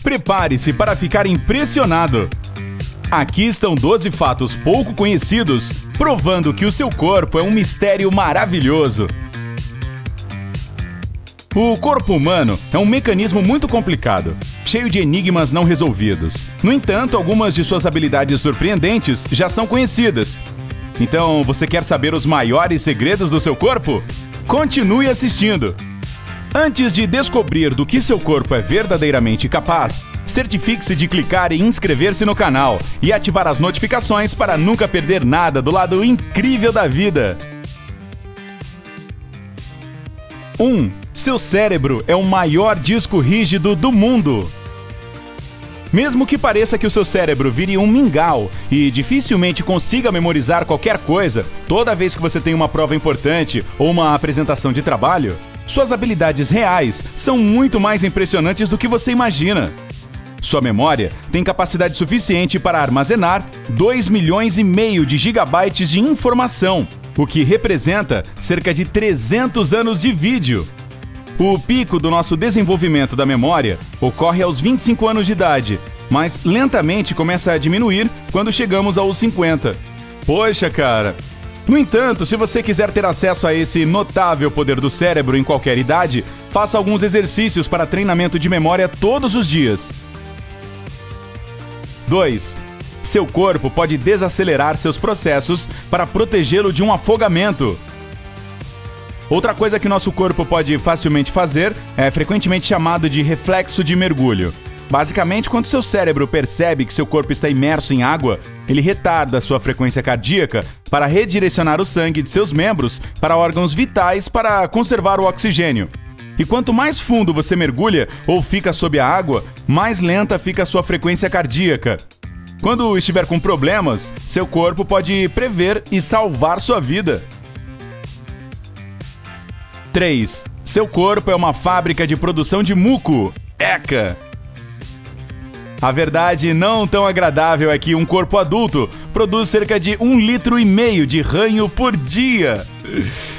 Prepare-se para ficar impressionado! Aqui estão 12 fatos pouco conhecidos, provando que o seu corpo é um mistério maravilhoso. O corpo humano é um mecanismo muito complicado, cheio de enigmas não resolvidos. No entanto, algumas de suas habilidades surpreendentes já são conhecidas. Então, você quer saber os maiores segredos do seu corpo? Continue assistindo! Antes de descobrir do que seu corpo é verdadeiramente capaz, certifique-se de clicar em inscrever-se no canal e ativar as notificações para nunca perder nada do lado incrível da vida. 1. Seu cérebro é o maior disco rígido do mundo. Mesmo que pareça que o seu cérebro vire um mingau e dificilmente consiga memorizar qualquer coisa toda vez que você tem uma prova importante ou uma apresentação de trabalho, suas habilidades reais são muito mais impressionantes do que você imagina. Sua memória tem capacidade suficiente para armazenar 2,5 milhões de gigabytes de informação, o que representa cerca de 300 anos de vídeo. O pico do nosso desenvolvimento da memória ocorre aos 25 anos de idade, mas lentamente começa a diminuir quando chegamos aos 50. Poxa, cara! No entanto, se você quiser ter acesso a esse notável poder do cérebro em qualquer idade, faça alguns exercícios para treinamento de memória todos os dias. 2. Seu corpo pode desacelerar seus processos para protegê-lo de um afogamento. Outra coisa que nosso corpo pode facilmente fazer é frequentemente chamado de reflexo de mergulho. Basicamente, quando seu cérebro percebe que seu corpo está imerso em água, ele retarda sua frequência cardíaca para redirecionar o sangue de seus membros para órgãos vitais para conservar o oxigênio. E quanto mais fundo você mergulha ou fica sob a água, mais lenta fica a sua frequência cardíaca. Quando estiver com problemas, seu corpo pode prever e salvar sua vida. 3. Seu corpo é uma fábrica de produção de muco. Eca! A verdade não tão agradável é que um corpo adulto produz cerca de 1,5 litro de ranho por dia.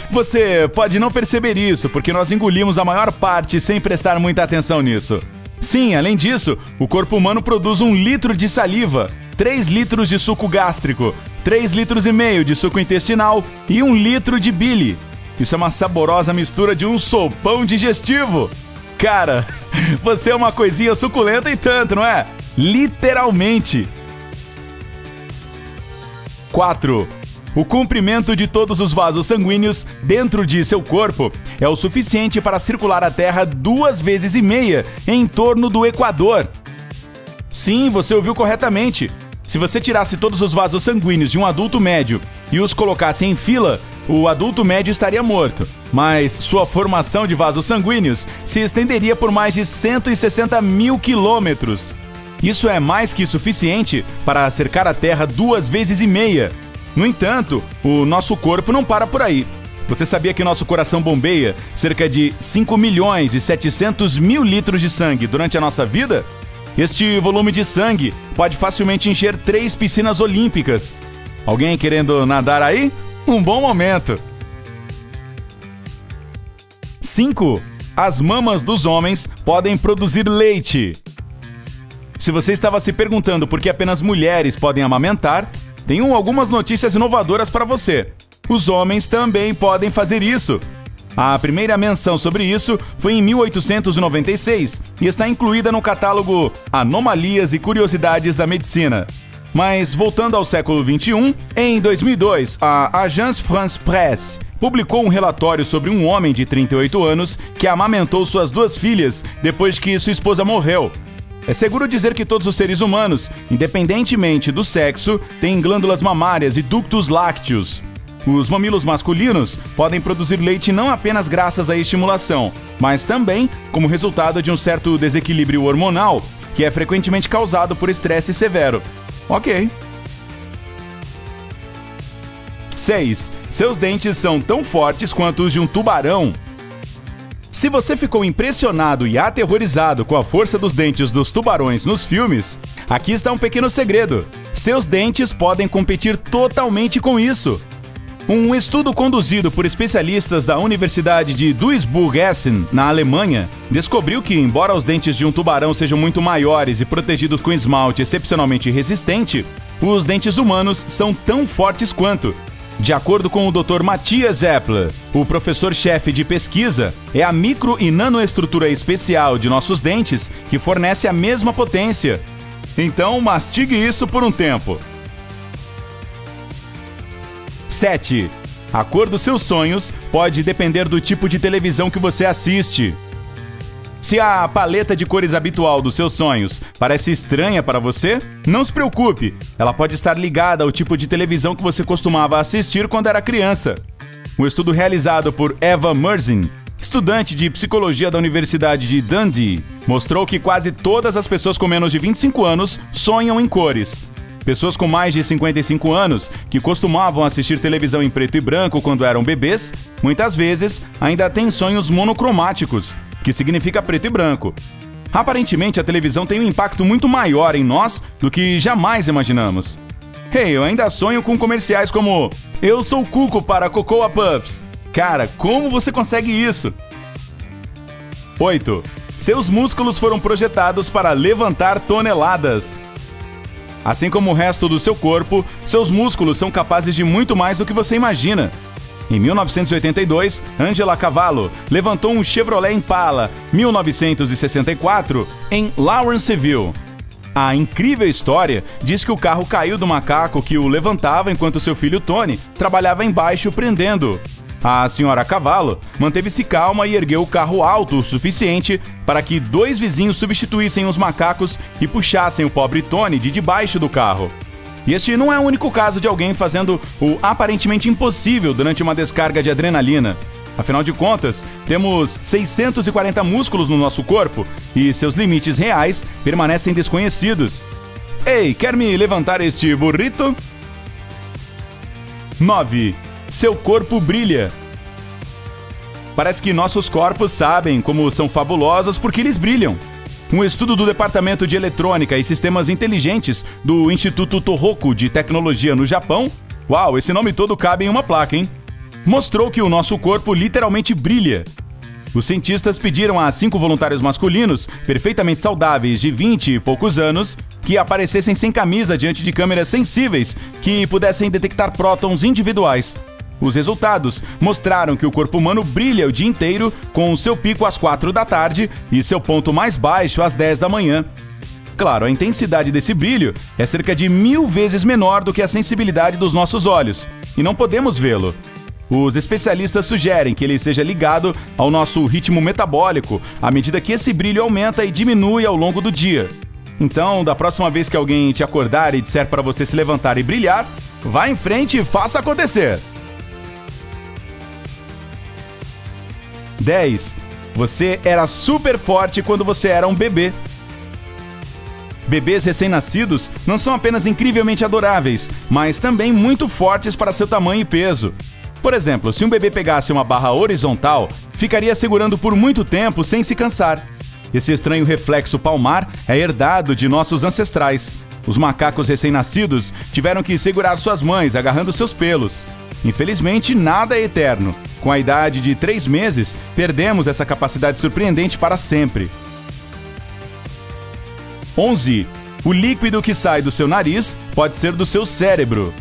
Você pode não perceber isso, porque nós engolimos a maior parte sem prestar muita atenção nisso. Sim, além disso, o corpo humano produz 1 litro de saliva, 3 litros de suco gástrico, 3,5 litros de suco intestinal e 1 litro de bile. Isso é uma saborosa mistura de um sopão digestivo. Cara, você é uma coisinha suculenta e tanto, não é? Literalmente! 4. O comprimento de todos os vasos sanguíneos dentro de seu corpo é o suficiente para circular a Terra 2,5 vezes em torno do Equador. Sim, você ouviu corretamente. Se você tirasse todos os vasos sanguíneos de um adulto médio e os colocasse em fila, o adulto médio estaria morto, mas sua formação de vasos sanguíneos se estenderia por mais de 160 mil quilômetros. Isso é mais que suficiente para cercar a Terra 2,5 vezes. No entanto, o nosso corpo não para por aí. Você sabia que nosso coração bombeia cerca de 5.700.000 litros de sangue durante a nossa vida? Este volume de sangue pode facilmente encher 3 piscinas olímpicas. Alguém querendo nadar aí? Um bom momento! 5. As mamas dos homens podem produzir leite. Se você estava se perguntando por que apenas mulheres podem amamentar, tenho algumas notícias inovadoras para você. Os homens também podem fazer isso. A primeira menção sobre isso foi em 1896 e está incluída no catálogo Anomalias e Curiosidades da Medicina. Mas, voltando ao século XXI, em 2002, a Agence France-Presse publicou um relatório sobre um homem de 38 anos que amamentou suas 2 filhas depois que sua esposa morreu. É seguro dizer que todos os seres humanos, independentemente do sexo, têm glândulas mamárias e ductos lácteos. Os mamilos masculinos podem produzir leite não apenas graças à estimulação, mas também como resultado de um certo desequilíbrio hormonal, que é frequentemente causado por estresse severo. Ok. 6. Seus dentes são tão fortes quanto os de um tubarão. Se você ficou impressionado e aterrorizado com a força dos dentes dos tubarões nos filmes, aqui está um pequeno segredo. Seus dentes podem competir totalmente com isso. Um estudo conduzido por especialistas da Universidade de Duisburg-Essen, na Alemanha, descobriu que, embora os dentes de um tubarão sejam muito maiores e protegidos com esmalte excepcionalmente resistente, os dentes humanos são tão fortes quanto. De acordo com o Dr. Matthias Epler, o professor-chefe de pesquisa, é a micro e nanoestrutura especial de nossos dentes que fornece a mesma potência. Então, mastigue isso por um tempo. 7. A cor dos seus sonhos pode depender do tipo de televisão que você assiste. Se a paleta de cores habitual dos seus sonhos parece estranha para você, não se preocupe, ela pode estar ligada ao tipo de televisão que você costumava assistir quando era criança. Um estudo realizado por Eva Merzin, estudante de psicologia da Universidade de Dundee, mostrou que quase todas as pessoas com menos de 25 anos sonham em cores. Pessoas com mais de 55 anos, que costumavam assistir televisão em preto e branco quando eram bebês, muitas vezes ainda têm sonhos monocromáticos, que significa preto e branco. Aparentemente, a televisão tem um impacto muito maior em nós do que jamais imaginamos. Hey, eu ainda sonho com comerciais como "Eu sou cuco para Cocoa Puffs". Cara, como você consegue isso? 8. Seus músculos foram projetados para levantar toneladas. Assim como o resto do seu corpo, seus músculos são capazes de muito mais do que você imagina. Em 1982, Angela Cavallo levantou um Chevrolet Impala 1964 em Lawrenceville. A incrível história diz que o carro caiu do macaco que o levantava enquanto seu filho Tony trabalhava embaixo prendendo. A senhora Cavallo manteve-se calma e ergueu o carro alto o suficiente para que 2 vizinhos substituíssem os macacos e puxassem o pobre Tony de debaixo do carro. E este não é o único caso de alguém fazendo o aparentemente impossível durante uma descarga de adrenalina. Afinal de contas, temos 640 músculos no nosso corpo e seus limites reais permanecem desconhecidos. Ei, quer me levantar este burrito? 9. Seu corpo brilha. Parece que nossos corpos sabem como são fabulosos porque eles brilham. Um estudo do Departamento de Eletrônica e Sistemas Inteligentes do Instituto Tohoku de Tecnologia no Japão, uau, esse nome todo cabe em uma placa, hein? Mostrou que o nosso corpo literalmente brilha. Os cientistas pediram a 5 voluntários masculinos, perfeitamente saudáveis de 20 e poucos anos, que aparecessem sem camisa diante de câmeras sensíveis que pudessem detectar prótons individuais. Os resultados mostraram que o corpo humano brilha o dia inteiro, com seu pico às 4 da tarde e seu ponto mais baixo às 10 da manhã. Claro, a intensidade desse brilho é cerca de 1000 vezes menor do que a sensibilidade dos nossos olhos, e não podemos vê-lo. Os especialistas sugerem que ele seja ligado ao nosso ritmo metabólico, à medida que esse brilho aumenta e diminui ao longo do dia. Então, da próxima vez que alguém te acordar e disser para você se levantar e brilhar, vá em frente e faça acontecer! 10. Você era super forte quando você era um bebê. Bebês recém-nascidos não são apenas incrivelmente adoráveis, mas também muito fortes para seu tamanho e peso. Por exemplo, se um bebê pegasse uma barra horizontal, ficaria segurando por muito tempo sem se cansar. Esse estranho reflexo palmar é herdado de nossos ancestrais. Os macacos recém-nascidos tiveram que segurar suas mães agarrando seus pelos. Infelizmente, nada é eterno. Com a idade de 3 meses, perdemos essa capacidade surpreendente para sempre. 11. O líquido que sai do seu nariz pode ser do seu cérebro.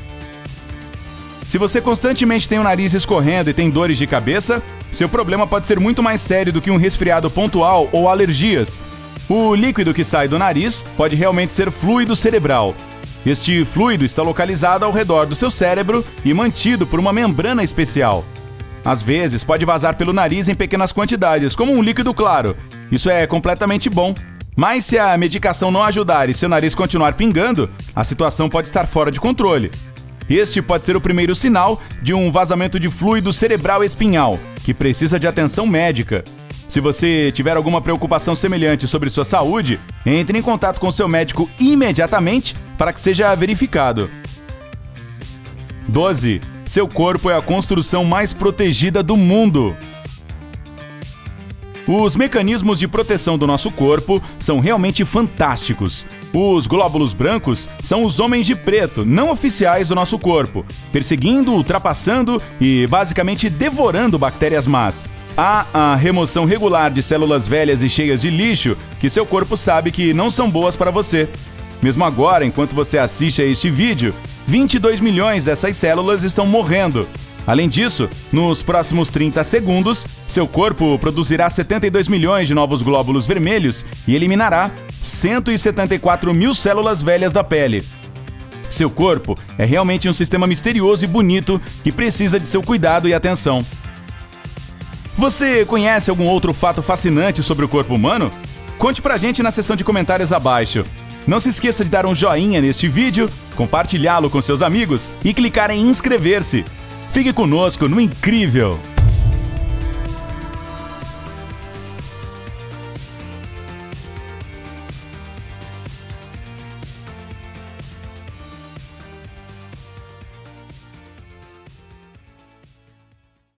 Se você constantemente tem o nariz escorrendo e tem dores de cabeça, seu problema pode ser muito mais sério do que um resfriado pontual ou alergias. O líquido que sai do nariz pode realmente ser fluido cerebral. Este fluido está localizado ao redor do seu cérebro e mantido por uma membrana especial. Às vezes, pode vazar pelo nariz em pequenas quantidades, como um líquido claro. Isso é completamente bom. Mas se a medicação não ajudar e seu nariz continuar pingando, a situação pode estar fora de controle. Este pode ser o primeiro sinal de um vazamento de fluido cerebral espinhal, que precisa de atenção médica. Se você tiver alguma preocupação semelhante sobre sua saúde, entre em contato com seu médico imediatamente para que seja verificado. 12. Seu corpo é a construção mais protegida do mundo. Os mecanismos de proteção do nosso corpo são realmente fantásticos. Os glóbulos brancos são os homens de preto, não oficiais do nosso corpo, perseguindo, ultrapassando e basicamente devorando bactérias más. Há a remoção regular de células velhas e cheias de lixo que seu corpo sabe que não são boas para você. Mesmo agora, enquanto você assiste a este vídeo, 22 milhões dessas células estão morrendo. Além disso, nos próximos 30 segundos, seu corpo produzirá 72 milhões de novos glóbulos vermelhos e eliminará 174 mil células velhas da pele. Seu corpo é realmente um sistema misterioso e bonito que precisa de seu cuidado e atenção. Você conhece algum outro fato fascinante sobre o corpo humano? Conte pra gente na seção de comentários abaixo. Não se esqueça de dar um joinha neste vídeo, compartilhá-lo com seus amigos e clicar em inscrever-se. Fique conosco no incrível!